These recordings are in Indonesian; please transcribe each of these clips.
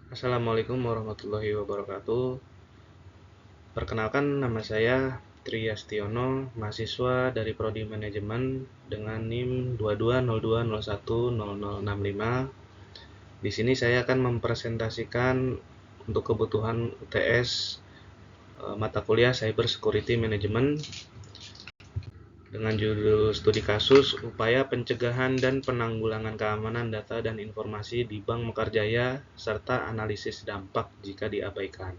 Assalamualaikum warahmatullahi wabarakatuh. Perkenalkan, nama saya Triastiono, mahasiswa dari Prodi Manajemen dengan NIM 2202010065. Di sini saya akan mempresentasikan untuk kebutuhan UTS mata kuliah Cyber Security Management dengan judul studi kasus upaya pencegahan dan penanggulangan keamanan data dan informasi di Bank Mekarjaya serta analisis dampak jika diabaikan.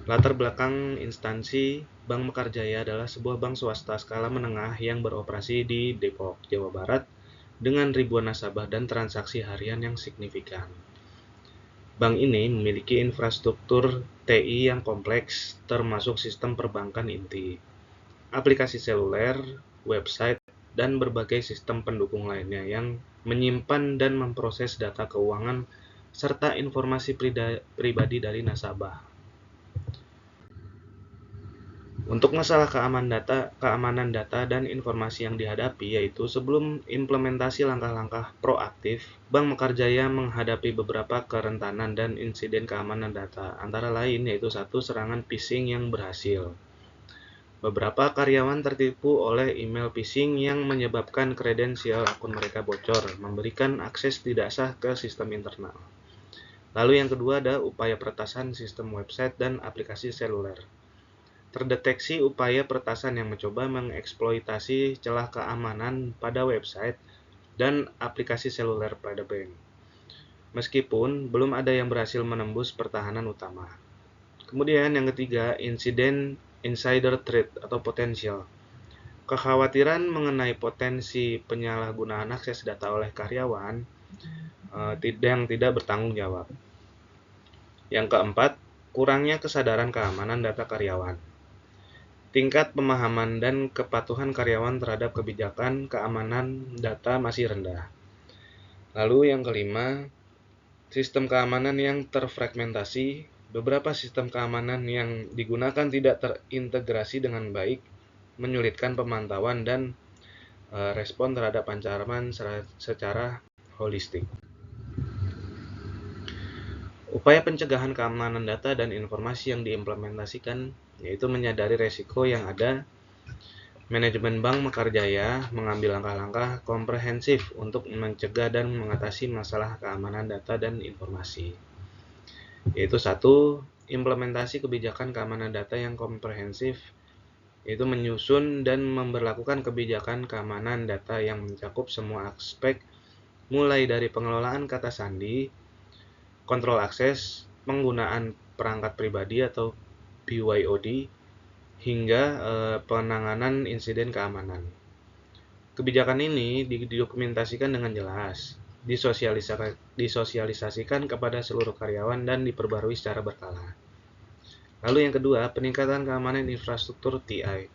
Latar belakang instansi Bank Mekarjaya adalah sebuah bank swasta skala menengah yang beroperasi di Depok, Jawa Barat dengan ribuan nasabah dan transaksi harian yang signifikan. Bank ini memiliki infrastruktur TI yang kompleks termasuk sistem perbankan inti, aplikasi seluler, website, dan berbagai sistem pendukung lainnya yang menyimpan dan memproses data keuangan serta informasi pribadi dari nasabah. Untuk masalah keamanan data dan informasi yang dihadapi, yaitu sebelum implementasi langkah-langkah proaktif, Bank Mekarjaya menghadapi beberapa kerentanan dan insiden keamanan data, antara lain yaitu 1. Serangan phishing yang berhasil. Beberapa karyawan tertipu oleh email phishing yang menyebabkan kredensial akun mereka bocor, memberikan akses tidak sah ke sistem internal. Lalu yang kedua ada upaya peretasan sistem website dan aplikasi seluler. Terdeteksi upaya peretasan yang mencoba mengeksploitasi celah keamanan pada website dan aplikasi seluler pada bank. Meskipun belum ada yang berhasil menembus pertahanan utama. Kemudian yang ketiga, insiden insider threat atau potensial. Kekhawatiran mengenai potensi penyalahgunaan akses data oleh karyawan yang tidak bertanggung jawab. Yang keempat, kurangnya kesadaran keamanan data karyawan. Tingkat pemahaman dan kepatuhan karyawan terhadap kebijakan keamanan data masih rendah. Lalu yang kelima, sistem keamanan yang terfragmentasi. Beberapa sistem keamanan yang digunakan tidak terintegrasi dengan baik, menyulitkan pemantauan dan respon terhadap ancaman secara holistik. Upaya pencegahan keamanan data dan informasi yang diimplementasikan yaitu menyadari resiko yang ada. Manajemen Bank Mekarjaya mengambil langkah-langkah komprehensif untuk mencegah dan mengatasi masalah keamanan data dan informasi. Yaitu 1. Implementasi kebijakan keamanan data yang komprehensif, yaitu menyusun dan memberlakukan kebijakan keamanan data yang mencakup semua aspek mulai dari pengelolaan kata sandi, kontrol akses, penggunaan perangkat pribadi atau BYOD, hingga penanganan insiden keamanan. Kebijakan ini didokumentasikan dengan jelas, disosialisasikan kepada seluruh karyawan dan diperbarui secara berkala. Lalu yang kedua, peningkatan keamanan infrastruktur TI.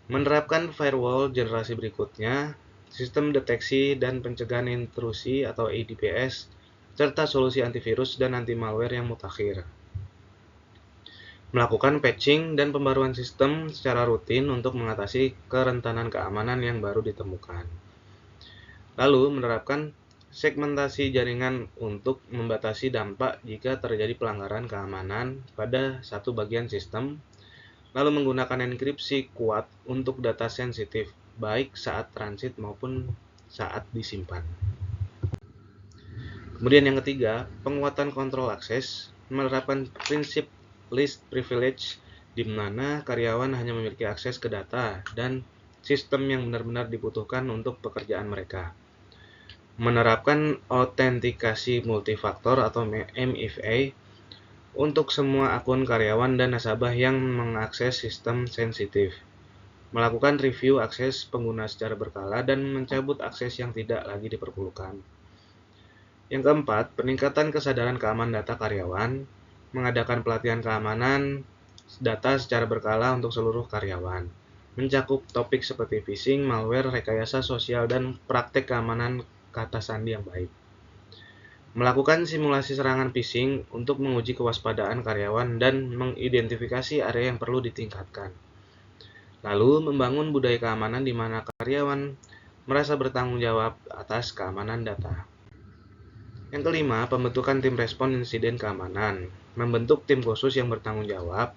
Menerapkan firewall generasi berikutnya, sistem deteksi dan pencegahan intrusi atau ADPS, serta solusi antivirus dan anti malware yang mutakhir. Melakukan patching dan pembaruan sistem secara rutin untuk mengatasi kerentanan keamanan yang baru ditemukan. Lalu menerapkan segmentasi jaringan untuk membatasi dampak jika terjadi pelanggaran keamanan pada satu bagian sistem, lalu menggunakan enkripsi kuat untuk data sensitif, baik saat transit maupun saat disimpan. Kemudian yang ketiga, penguatan kontrol akses, menerapkan prinsip least privilege, di mana karyawan hanya memiliki akses ke data dan sistem yang benar-benar dibutuhkan untuk pekerjaan mereka. Menerapkan autentikasi multifaktor atau MFA untuk semua akun karyawan dan nasabah yang mengakses sistem sensitif. Melakukan review akses pengguna secara berkala dan mencabut akses yang tidak lagi diperlukan. Yang keempat, peningkatan kesadaran keamanan data karyawan, mengadakan pelatihan keamanan data secara berkala untuk seluruh karyawan, mencakup topik seperti phishing, malware, rekayasa sosial, dan praktek keamanan kata sandi yang baik. Melakukan simulasi serangan phishing untuk menguji kewaspadaan karyawan dan mengidentifikasi area yang perlu ditingkatkan. Lalu membangun budaya keamanan di mana karyawan merasa bertanggung jawab atas keamanan data. Yang kelima, pembentukan tim respon insiden keamanan. Membentuk tim khusus yang bertanggung jawab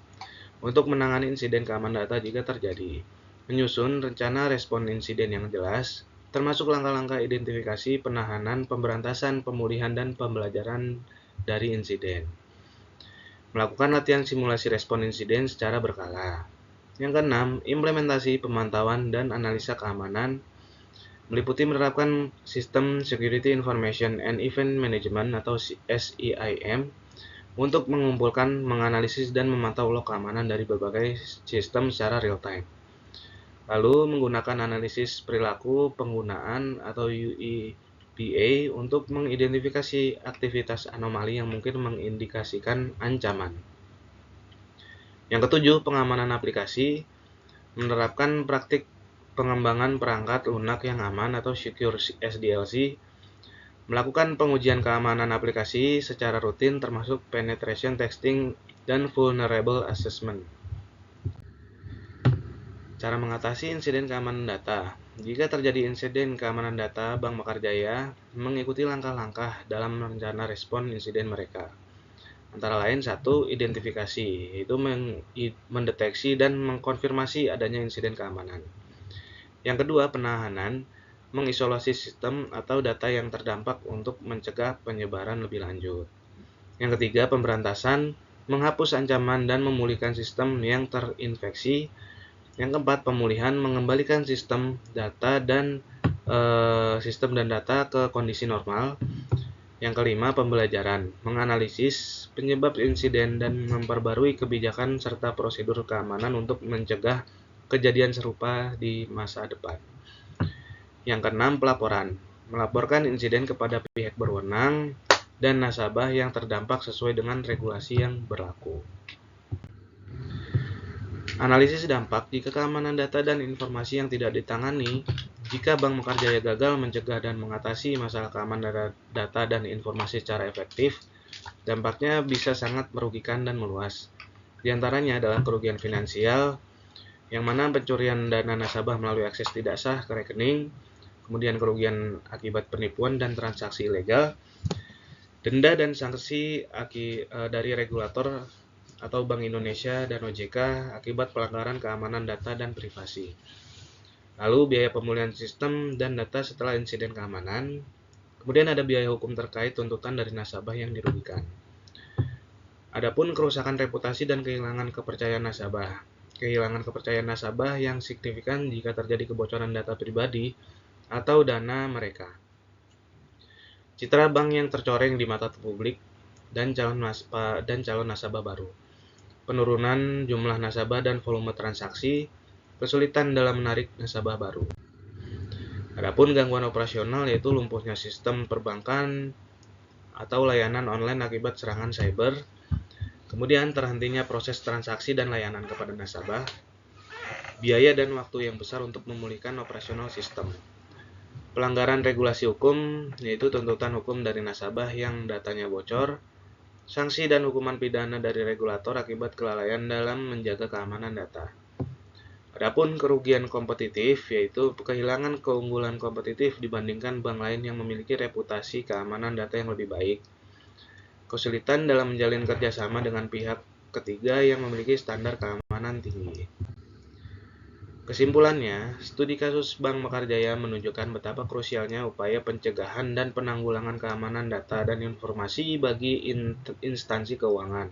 untuk menangani insiden keamanan data jika terjadi. Menyusun rencana respon insiden yang jelas, termasuk langkah-langkah identifikasi, penahanan, pemberantasan, pemulihan, dan pembelajaran dari insiden. Melakukan latihan simulasi respon insiden secara berkala. Yang keenam, implementasi pemantauan dan analisa keamanan meliputi menerapkan Sistem Security Information and Event Management atau SEIM untuk mengumpulkan, menganalisis, dan memantau log keamanan dari berbagai sistem secara real-time. Lalu menggunakan analisis perilaku penggunaan atau UEBA untuk mengidentifikasi aktivitas anomali yang mungkin mengindikasikan ancaman. Yang ketujuh, pengamanan aplikasi menerapkan praktik pengembangan perangkat lunak yang aman atau Secure SDLC, melakukan pengujian keamanan aplikasi secara rutin termasuk penetration testing dan vulnerable assessment. Cara mengatasi insiden keamanan data. Jika terjadi insiden keamanan data, Bank Mekarjaya mengikuti langkah-langkah dalam rencana respon insiden mereka. Antara lain, 1. Identifikasi, yaitu mendeteksi dan mengkonfirmasi adanya insiden keamanan. Yang kedua, penahanan, mengisolasi sistem atau data yang terdampak untuk mencegah penyebaran lebih lanjut. Yang ketiga, pemberantasan, menghapus ancaman dan memulihkan sistem yang terinfeksi. Yang keempat, pemulihan, mengembalikan sistem dan data ke kondisi normal. Yang kelima, pembelajaran, menganalisis penyebab insiden dan memperbarui kebijakan serta prosedur keamanan untuk mencegah kejadian serupa di masa depan. Yang keenam, pelaporan, melaporkan insiden kepada pihak berwenang dan nasabah yang terdampak sesuai dengan regulasi yang berlaku. Analisis dampak jika keamanan data dan informasi yang tidak ditangani. Jika Bank Mekarjaya gagal mencegah dan mengatasi masalah keamanan data dan informasi secara efektif, dampaknya bisa sangat merugikan dan meluas. Di antaranya adalah kerugian finansial, yang mana pencurian dana nasabah melalui akses tidak sah ke rekening, kemudian kerugian akibat penipuan dan transaksi ilegal, denda dan sanksi dari regulator atau Bank Indonesia dan OJK akibat pelanggaran keamanan data dan privasi. Lalu biaya pemulihan sistem dan data setelah insiden keamanan. Kemudian ada biaya hukum terkait tuntutan dari nasabah yang dirugikan. Adapun kerusakan reputasi dan kehilangan kepercayaan nasabah. Kehilangan kepercayaan nasabah yang signifikan jika terjadi kebocoran data pribadi atau dana mereka. Citra bank yang tercoreng di mata publik dan calon nasabah baru. Penurunan jumlah nasabah dan volume transaksi, kesulitan dalam menarik nasabah baru. Adapun gangguan operasional yaitu lumpuhnya sistem perbankan atau layanan online akibat serangan cyber. Kemudian terhentinya proses transaksi dan layanan kepada nasabah, biaya dan waktu yang besar untuk memulihkan operasional sistem. Pelanggaran regulasi hukum, yaitu tuntutan hukum dari nasabah yang datanya bocor, sanksi dan hukuman pidana dari regulator akibat kelalaian dalam menjaga keamanan data. Adapun kerugian kompetitif, yaitu kehilangan keunggulan kompetitif dibandingkan bank lain yang memiliki reputasi keamanan data yang lebih baik. Kesulitan dalam menjalin kerjasama dengan pihak ketiga yang memiliki standar keamanan tinggi. Kesimpulannya, studi kasus Bank Mekarjaya menunjukkan betapa krusialnya upaya pencegahan dan penanggulangan keamanan data dan informasi bagi instansi keuangan.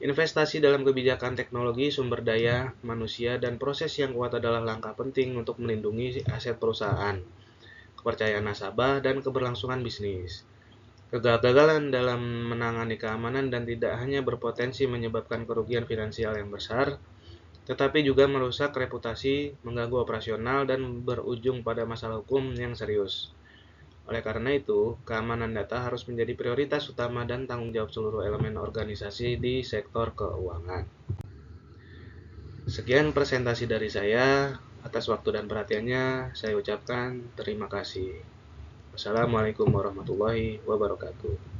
Investasi dalam kebijakan teknologi, sumber daya, manusia, dan proses yang kuat adalah langkah penting untuk melindungi aset perusahaan, kepercayaan nasabah, dan keberlangsungan bisnis. Kegagalan dalam menangani keamanan dan tidak hanya berpotensi menyebabkan kerugian finansial yang besar, tetapi juga merusak reputasi, mengganggu operasional, dan berujung pada masalah hukum yang serius. Oleh karena itu, keamanan data harus menjadi prioritas utama dan tanggung jawab seluruh elemen organisasi di sektor keuangan. Sekian presentasi dari saya. Atas waktu dan perhatiannya, saya ucapkan terima kasih. Wassalamualaikum warahmatullahi wabarakatuh.